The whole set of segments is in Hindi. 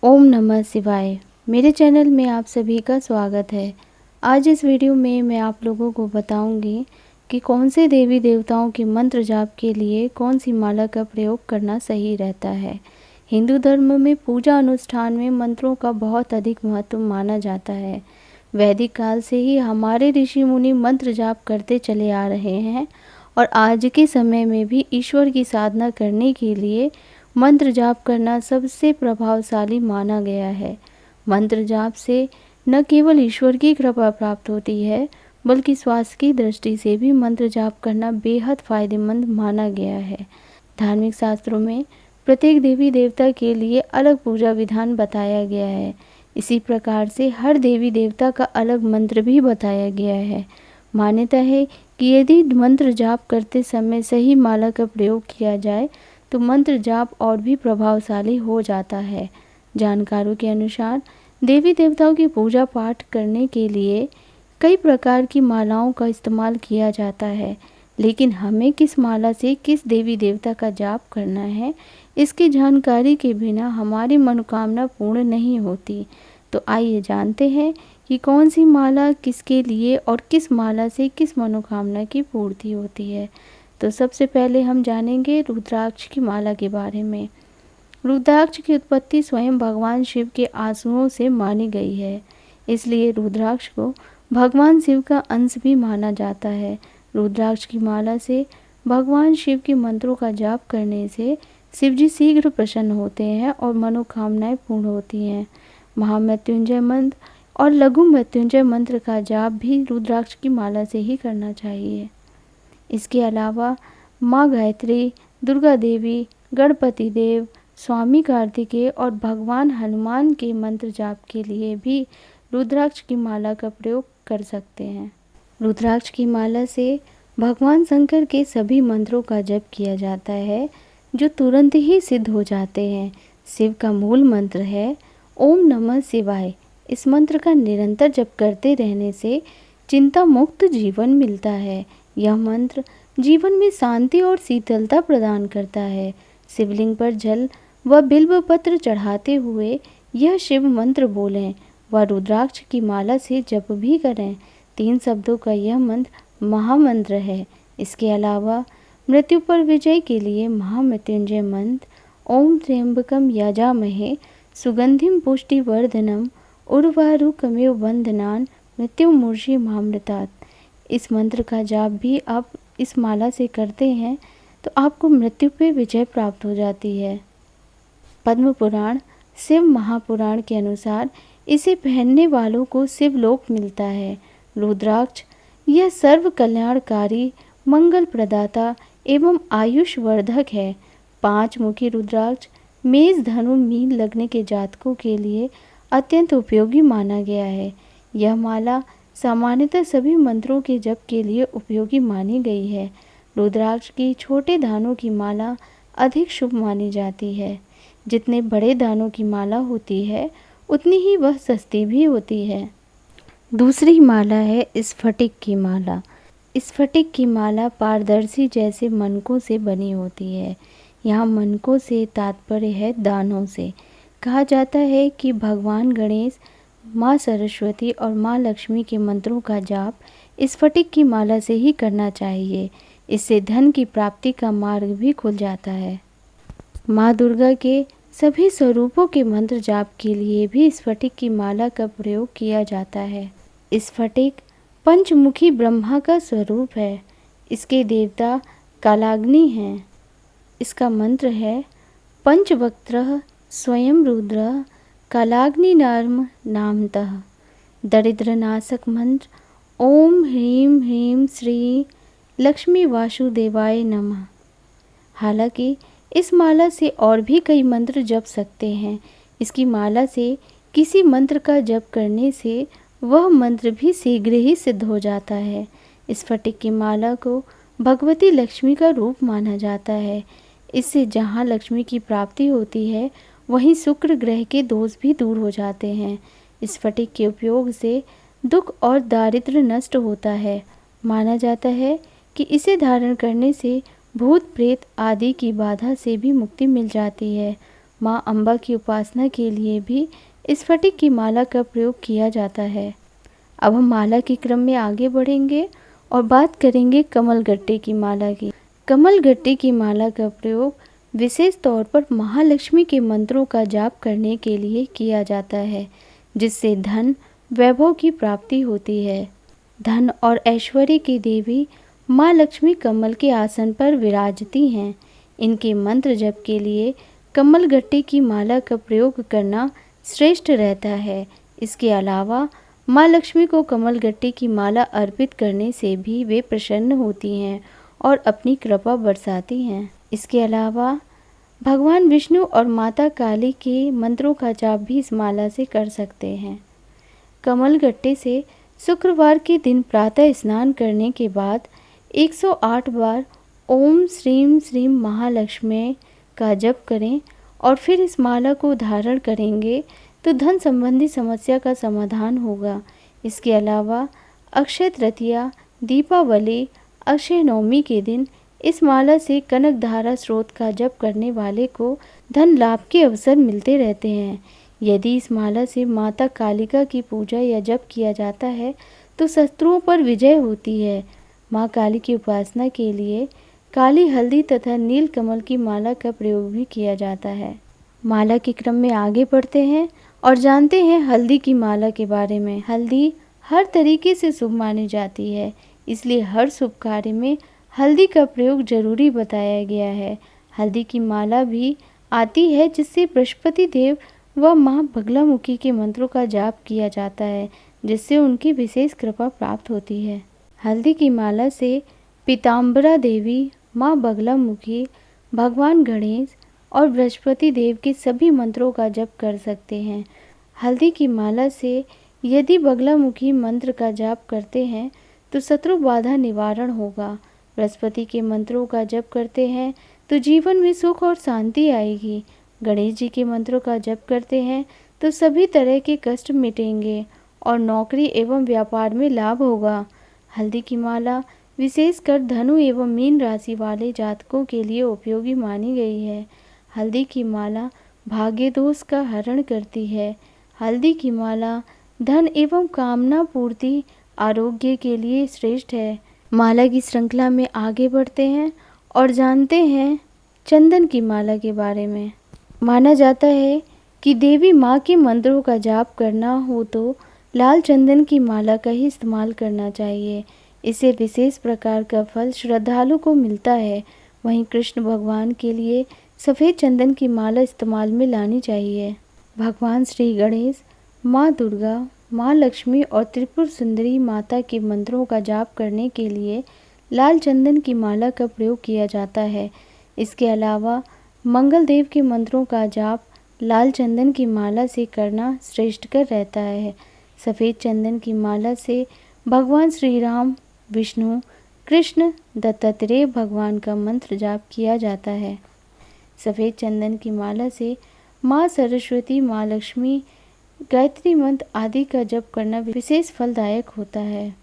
ओम नमः शिवाय। मेरे चैनल में आप सभी का स्वागत है। आज इस वीडियो में मैं आप लोगों को बताऊंगी कि कौन से देवी देवताओं के मंत्र जाप के लिए कौन सी माला का प्रयोग करना सही रहता है। हिंदू धर्म में पूजा अनुष्ठान में मंत्रों का बहुत अधिक महत्व माना जाता है। वैदिक काल से ही हमारे ऋषि मुनि मंत्र जाप करते चले आ रहे हैं और आज के समय में भी ईश्वर की साधना करने के लिए मंत्र जाप करना सबसे प्रभावशाली माना गया है। मंत्र जाप से न केवल ईश्वर की कृपा प्राप्त होती है बल्कि स्वास्थ्य की दृष्टि से भी मंत्र जाप करना बेहद फायदेमंद माना गया है। धार्मिक शास्त्रों में प्रत्येक देवी देवता के लिए अलग पूजा विधान बताया गया है। इसी प्रकार से हर देवी देवता का अलग मंत्र भी बताया गया है। मान्यता है कि यदि मंत्र जाप करते समय सही माला का प्रयोग किया जाए तो मंत्र जाप और भी प्रभावशाली हो जाता है। जानकारों के अनुसार देवी देवताओं की पूजा पाठ करने के लिए कई प्रकार की मालाओं का इस्तेमाल किया जाता है, लेकिन हमें किस माला से किस देवी देवता का जाप करना है, इसकी जानकारी के बिना हमारी मनोकामना पूर्ण नहीं होती। तो आइए जानते हैं कि कौन सी माला किसके लिए और किस माला से किस मनोकामना की पूर्ति होती है। तो सबसे पहले हम जानेंगे रुद्राक्ष की माला के बारे में। रुद्राक्ष की उत्पत्ति स्वयं भगवान शिव के आंसुओं से मानी गई है, इसलिए रुद्राक्ष को भगवान शिव का अंश भी माना जाता है। रुद्राक्ष की माला से भगवान शिव के मंत्रों का जाप करने से शिव जी शीघ्र प्रसन्न होते हैं और मनोकामनाएं पूर्ण होती हैं। महामृत्युंजय मंत्र और लघु मृत्युंजय मंत्र का जाप भी रुद्राक्ष की माला से ही करना चाहिए। इसके अलावा माँ गायत्री, दुर्गा देवी, गणपति देव, स्वामी कार्तिकेय और भगवान हनुमान के मंत्र जाप के लिए भी रुद्राक्ष की माला का प्रयोग कर सकते हैं। रुद्राक्ष की माला से भगवान शंकर के सभी मंत्रों का जप किया जाता है जो तुरंत ही सिद्ध हो जाते हैं। शिव का मूल मंत्र है ओम नमः शिवाय। इस मंत्र का निरंतर जप करते रहने से चिंता मुक्त जीवन मिलता है। यह मंत्र जीवन में शांति और शीतलता प्रदान करता है। शिवलिंग पर जल व बिल्व पत्र चढ़ाते हुए यह शिव मंत्र बोलें व रुद्राक्ष की माला से जप भी करें। 3 शब्दों का यह मंत्र महामंत्र है। इसके अलावा मृत्यु पर विजय के लिए महामृत्युंजय मंत्र ओम त्र्यंबकम यजामहे सुगंधिम पुष्टिवर्धनम उर्वारुकमेव बंधनान मृत्युमूर्षि मामृतात्। इस मंत्र का जाप भी आप इस माला से करते हैं तो आपको मृत्यु पे विजय प्राप्त हो जाती है। पद्म पुराण, शिव महापुराण के अनुसार इसे पहनने वालों को शिवलोक मिलता है। रुद्राक्ष यह सर्व कल्याणकारी, मंगल प्रदाता एवं आयुष वर्धक है। 5 मुखी रुद्राक्ष मेष, धनु, मीन लगने के जातकों के लिए अत्यंत उपयोगी माना गया है। यह माला सामान्यतः सभी मंत्रों के जप के लिए उपयोगी मानी गई है। रुद्राक्ष की छोटे दानों की माला अधिक शुभ मानी जाती है। जितने बड़े दानों की माला होती है उतनी ही वह सस्ती भी होती है। दूसरी माला है स्फटिक की माला। स्फटिक की माला पारदर्शी जैसे मनकों से बनी होती है। यहाँ मनकों से तात्पर्य है दानों से। कहा जाता है कि भगवान गणेश, माँ सरस्वती और माँ लक्ष्मी के मंत्रों का जाप स्फटिक की माला से ही करना चाहिए। इससे धन की प्राप्ति का मार्ग भी खुल जाता है। माँ दुर्गा के सभी स्वरूपों के मंत्र जाप के लिए भी स्फटिक की माला का प्रयोग किया जाता है। स्फटिक पंचमुखी ब्रह्मा का स्वरूप है। इसके देवता कालाग्नि हैं। इसका मंत्र है पंचवक्त्रः स्वयं रुद्रः कालाग्निनार्म नामतः। दरिद्रनाशक मंत्र ओम ह्रीं ह्रीं श्री लक्ष्मी वासुदेवाय नमः। हालांकि इस माला से और भी कई मंत्र जप सकते हैं। इसकी माला से किसी मंत्र का जप करने से वह मंत्र भी शीघ्र ही सिद्ध हो जाता है। स्फटिक की माला को भगवती लक्ष्मी का रूप माना जाता है। इससे जहाँ लक्ष्मी की प्राप्ति होती है वहीं शुक्र ग्रह के दोष भी दूर हो जाते हैं। स्फटिक के उपयोग से दुख और दारिद्र्य नष्ट होता है। माना जाता है कि इसे धारण करने से भूत प्रेत आदि की बाधा से भी मुक्ति मिल जाती है। माँ अम्बा की उपासना के लिए भी स्फटिक की माला का प्रयोग किया जाता है। अब हम माला के क्रम में आगे बढ़ेंगे और बात करेंगे कमलगट्टे की माला की। कमलगट्टे की माला का प्रयोग विशेष तौर पर महालक्ष्मी के मंत्रों का जाप करने के लिए किया जाता है, जिससे धन वैभव की प्राप्ति होती है। धन और ऐश्वर्य की देवी माँ लक्ष्मी कमल के आसन पर विराजती हैं। इनके मंत्र जप के लिए कमलगट्टे की माला का प्रयोग करना श्रेष्ठ रहता है। इसके अलावा माँ लक्ष्मी को कमलगट्टे की माला अर्पित करने से भी वे प्रसन्न होती हैं और अपनी कृपा बरसाती हैं। इसके अलावा भगवान विष्णु और माता काली के मंत्रों का जाप भी इस माला से कर सकते हैं। कमलगट्टे से शुक्रवार के दिन प्रातः स्नान करने के बाद 108 बार ओम श्रीम श्रीम महालक्ष्मी का जप करें और फिर इस माला को धारण करेंगे तो धन संबंधी समस्या का समाधान होगा। इसके अलावा अक्षय तृतीया, दीपावली, अक्षय नवमी के दिन इस माला से कनक धारा स्रोत का जप करने वाले को धन लाभ के अवसर मिलते रहते हैं। यदि इस माला से माता कालिका की पूजा या जप किया जाता है तो शत्रुओं पर विजय होती है। माँ काली की उपासना के लिए काली हल्दी तथा नील कमल की माला का प्रयोग भी किया जाता है। माला के क्रम में आगे बढ़ते हैं और जानते हैं हल्दी की माला के बारे में। हल्दी हर तरीके से शुभ मानी जाती है, इसलिए हर शुभ कार्य में हल्दी का प्रयोग जरूरी बताया गया है। हल्दी की माला भी आती है जिससे बृहस्पति देव व माँ बगलामुखी के मंत्रों का जाप किया जाता है, जिससे उनकी विशेष कृपा प्राप्त होती है। हल्दी की माला से पीताम्बरा देवी, माँ बगलामुखी, भगवान गणेश और बृहस्पति देव के सभी मंत्रों का जप कर सकते हैं। हल्दी की माला से यदि बगलामुखी मंत्र का जाप करते हैं तो शत्रु बाधा निवारण होगा। बृहस्पति के मंत्रों का जप करते हैं तो जीवन में सुख और शांति आएगी। गणेश जी के मंत्रों का जप करते हैं तो सभी तरह के कष्ट मिटेंगे और नौकरी एवं व्यापार में लाभ होगा। हल्दी की माला विशेषकर धनु एवं मीन राशि वाले जातकों के लिए उपयोगी मानी गई है। हल्दी की माला भाग्य दोष का हरण करती है। हल्दी की माला धन एवं कामना पूर्ति, आरोग्य के लिए श्रेष्ठ है। माला की श्रृंखला में आगे बढ़ते हैं और जानते हैं चंदन की माला के बारे में। माना जाता है कि देवी माँ के मंत्रों का जाप करना हो तो लाल चंदन की माला का ही इस्तेमाल करना चाहिए। इससे विशेष प्रकार का फल श्रद्धालु को मिलता है। वहीं कृष्ण भगवान के लिए सफ़ेद चंदन की माला इस्तेमाल में लानी चाहिए। भगवान श्री गणेश, माँ दुर्गा, माँ लक्ष्मी और त्रिपुर सुंदरी माता के मंत्रों का जाप करने के लिए लाल चंदन की माला का प्रयोग किया जाता है। इसके अलावा मंगल देव के मंत्रों का जाप लाल चंदन की माला से करना श्रेष्ठकर रहता है। सफ़ेद चंदन की माला से भगवान श्री राम, विष्णु, कृष्ण, दत्तात्रेय भगवान का मंत्र जाप किया जाता है। सफ़ेद चंदन की माला से माँ सरस्वती, माँ लक्ष्मी, गायत्री मंत्र आदि का जप करना विशेष फलदायक होता है।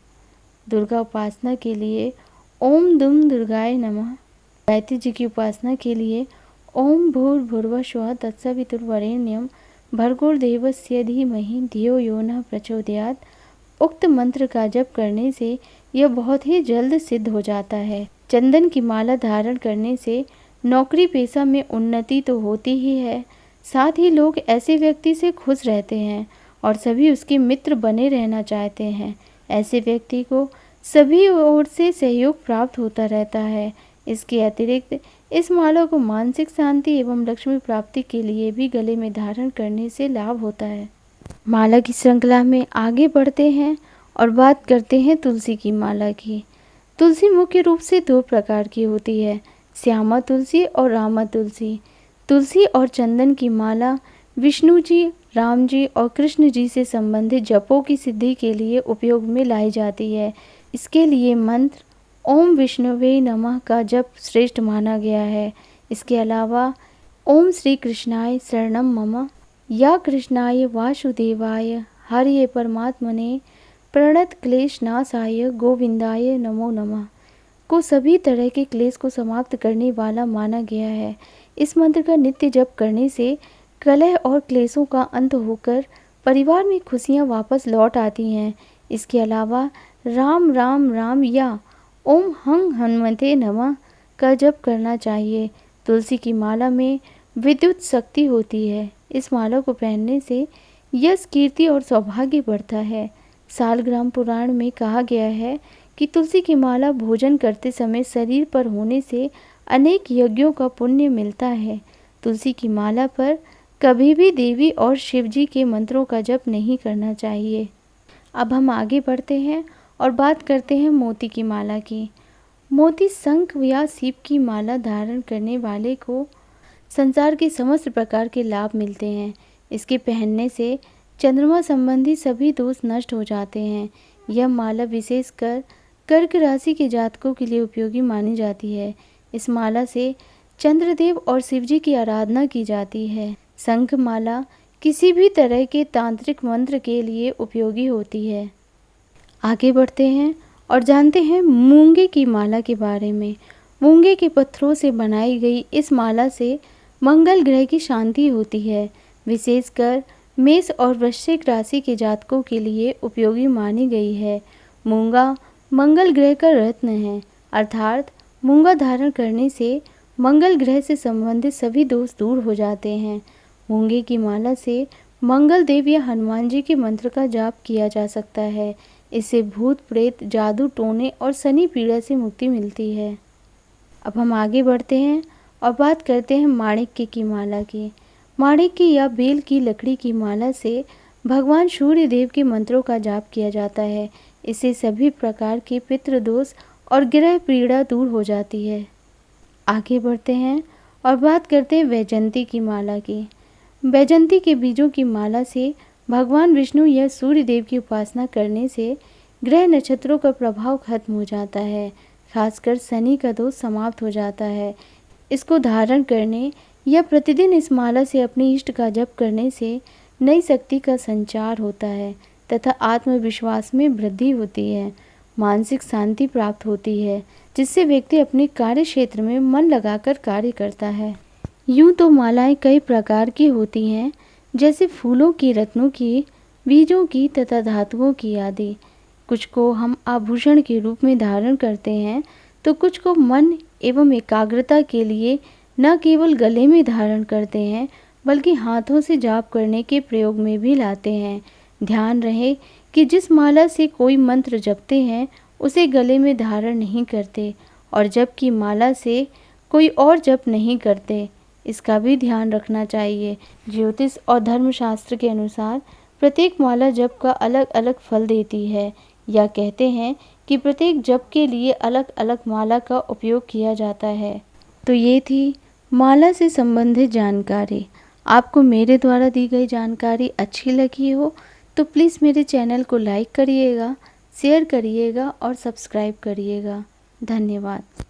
दुर्गा उपासना के लिए ओम दुम दुर्गाय नमः। गायत्री जी की उपासना के लिए ओम भूर्भुवः स्वः तत्सवितुर्वरेण्यं भर्गो देवस्य धीमहि धियो यो नः प्रचोदयात्। उक्त मंत्र का जप करने से यह बहुत ही जल्द सिद्ध हो जाता है। चंदन की माला धारण करने से नौकरी पेशा में उन्नति तो होती ही है, साथ ही लोग ऐसे व्यक्ति से खुश रहते हैं और सभी उसके मित्र बने रहना चाहते हैं। ऐसे व्यक्ति को सभी ओर से सहयोग प्राप्त होता रहता है। इसके अतिरिक्त इस माला को मानसिक शांति एवं लक्ष्मी प्राप्ति के लिए भी गले में धारण करने से लाभ होता है। माला की श्रृंखला में आगे बढ़ते हैं और बात करते हैं तुलसी की माला की। तुलसी मुख्य रूप से दो प्रकार की होती है, श्यामा तुलसी और रामा तुलसी। तुलसी और चंदन की माला विष्णु जी, राम जी और कृष्ण जी से संबंधित जपों की सिद्धि के लिए उपयोग में लाई जाती है। इसके लिए मंत्र ओम विष्णुवे नमः का जप श्रेष्ठ माना गया है। इसके अलावा ओम श्री कृष्णाय शरणम मम या कृष्णाय वासुदेवाय हरिये परमात्मने प्रणत क्लेश नाशाय गोविंदाय नमो नमः को सभी तरह के क्लेश को समाप्त करने वाला माना गया है। इस मंत्र का नित्य जप करने से कलह और क्लेशों का अंत होकर परिवार में खुशियां वापस लौट आती हैं। इसके अलावा राम राम राम या ओम हंग हनुमते नमः का जप करना चाहिए। तुलसी की माला में विद्युत शक्ति होती है। इस माला को पहनने से यश, कीर्ति और सौभाग्य बढ़ता है। सालग्राम पुराण में कहा गया है कि तुलसी की माला भोजन करते समय शरीर पर होने से अनेक यज्ञों का पुण्य मिलता है। तुलसी की माला पर कभी भी देवी और शिव जी के मंत्रों का जप नहीं करना चाहिए। अब हम आगे बढ़ते हैं और बात करते हैं मोती की माला की। मोती शंख या सीप की माला धारण करने वाले को संसार के समस्त प्रकार के लाभ मिलते हैं। इसके पहनने से चंद्रमा संबंधी सभी दोष नष्ट हो जाते हैं। यह माला विशेषकर कर्क राशि के जातकों के लिए उपयोगी मानी जाती है। इस माला से चंद्रदेव और शिवजी की आराधना की जाती है। शंख माला किसी भी तरह के तांत्रिक मंत्र के लिए उपयोगी होती है। आगे बढ़ते हैं और जानते हैं मूंगे की माला के बारे में। मूंगे के पत्थरों से बनाई गई इस माला से मंगल ग्रह की शांति होती है। विशेषकर मेष और वृश्चिक राशि के जातकों के लिए उपयोगी मानी गई है। मूंगा मंगल ग्रह का रत्न है, अर्थात मूंगा धारण करने से मंगल ग्रह से संबंधित सभी दोष दूर हो जाते हैं। मूंगे की माला से मंगल देव या हनुमान जी के मंत्र का जाप किया जा सकता है। इससे भूत प्रेत, जादू टोने और शनि पीड़ा से मुक्ति मिलती है। अब हम आगे बढ़ते हैं और बात करते हैं माणिक्य की माला की। माणिक्य या बेल की लकड़ी की माला से भगवान सूर्य देव के मंत्रों का जाप किया जाता है। इससे सभी प्रकार के पितृदोष और ग्रह पीड़ा दूर हो जाती है। आगे बढ़ते हैं और बात करते हैं वैजयंती की माला की। वैजयंती के बीजों की माला से भगवान विष्णु या सूर्य देव की उपासना करने से ग्रह नक्षत्रों का प्रभाव खत्म हो जाता है। खासकर शनि का दोष समाप्त हो जाता है। इसको धारण करने या प्रतिदिन इस माला से अपने इष्ट का जप करने से नई शक्ति का संचार होता है तथा आत्मविश्वास में वृद्धि होती है। मानसिक शांति प्राप्त होती है, जिससे व्यक्ति अपने कार्य क्षेत्र में मन लगाकर कार्य करता है। यूँ तो मालाएं कई प्रकार की होती हैं, जैसे फूलों की, रत्नों की, बीजों की तथा धातुओं की आदि। कुछ को हम आभूषण के रूप में धारण करते हैं तो कुछ को मन एवं एकाग्रता के लिए न केवल गले में धारण करते हैं बल्कि हाथों से जाप करने के प्रयोग में भी लाते हैं। ध्यान रहे कि जिस माला से कोई मंत्र जपते हैं उसे गले में धारण नहीं करते और जबकि माला से कोई और जप नहीं करते, इसका भी ध्यान रखना चाहिए। ज्योतिष और धर्मशास्त्र के अनुसार प्रत्येक माला जप का अलग अलग फल देती है, या कहते हैं कि प्रत्येक जप के लिए अलग अलग माला का उपयोग किया जाता है। तो ये थी माला से संबंधित जानकारी। आपको मेरे द्वारा दी गई जानकारी अच्छी लगी हो तो प्लीज़ मेरे चैनल को लाइक करिएगा, शेयर करिएगा और सब्सक्राइब करिएगा। धन्यवाद।